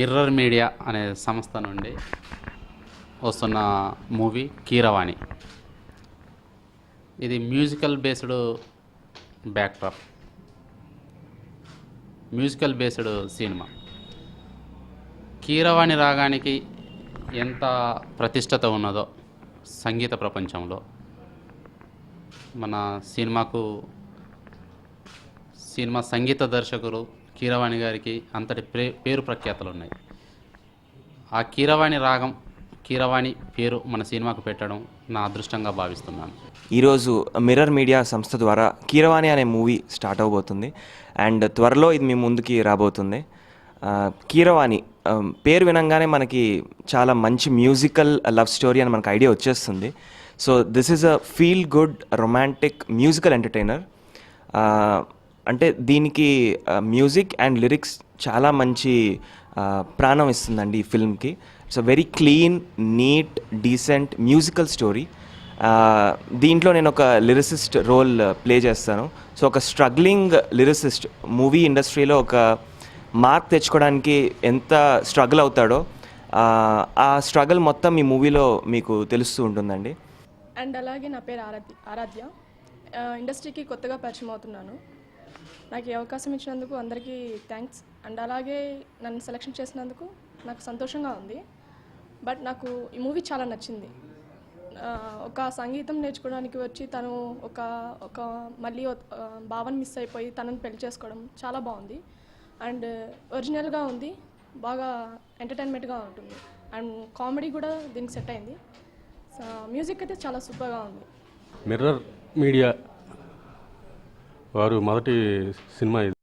Mirror media అనే సంస్థ నుండి వస్తున్న మూవీ కీరవాణి. ఇది musical based backdrop, musical based cinema. Keeravani రాగానికి ఎంత ప్రతిష్టత ఉన్నదో సంగీత ప్రపంచంలో, మన సినిమా సంగీత దర్శకులు కీరవాణి గారికి అంతటి పేరు ప్రఖ్యాతలు ఉన్నాయి. ఆ కీరవాణి రాగం, కీరవాణి పేరు మన సినిమాకు పెట్టడం నా అదృష్టంగా భావిస్తున్నాను. ఈరోజు మిర్రర్ మీడియా సంస్థ ద్వారా కీరవాణి అనే మూవీ స్టార్ట్ అవబోతుంది అండ్ త్వరలో ఇది మీ ముందుకి రాబోతుంది. కీరవాణి పేరు వినంగానే మనకి చాలా మంచి మ్యూజికల్ లవ్ స్టోరీ అని మనకు ఐడియా వచ్చేస్తుంది. So this is a feel good romantic musical entertainer. అంటే దీనికి మ్యూజిక్ అండ్ లిరిక్స్ చాలా మంచి ప్రాణం ఇస్తుందండి ఈ ఫిల్మ్కి. It's a very clean, neat, decent musical story. దీంట్లో నేను ఒక లిరిసిస్ట్ రోల్ ప్లే చేస్తాను. సో ఒక స్ట్రగ్లింగ్ లిరిసిస్ట్ మూవీ ఇండస్ట్రీలో ఒక మార్క్ తెచ్చుకోవడానికి ఎంత స్ట్రగుల్ అవుతాడో ఆ స్ట్రగుల్ మొత్తం ఈ మూవీలో మీకు తెలుస్తూ ఉంటుందండి. అండ్ అలాగే నా పేరు ఆరాధ్య. ఇండస్ట్రీకి కొత్తగా పరిచయం అవుతున్నాను. నాకు ఈ అవకాశం ఇచ్చినందుకు అందరికీ థ్యాంక్స్. అండ్ అలాగే నన్ను సెలెక్షన్ చేసినందుకు నాకు సంతోషంగా ఉంది. బట్ నాకు ఈ మూవీ చాలా నచ్చింది. ఒక సంగీతం నేర్చుకోవడానికి వచ్చి తను ఒక మళ్ళీ భావన మిస్ అయిపోయి తనని పెళ్లి చేసుకోవడం చాలా బాగుంది. అండ్ ఒరిజినల్గా ఉంది, బాగా ఎంటర్టైన్మెంట్గా ఉంటుంది. అండ్ కామెడీ కూడా దీనికి సెట్ అయింది. మ్యూజిక్ అయితే చాలా సూపర్గా ఉంది. మిర్రర్ మీడియా వారు మొదటి సినిమా ఇది.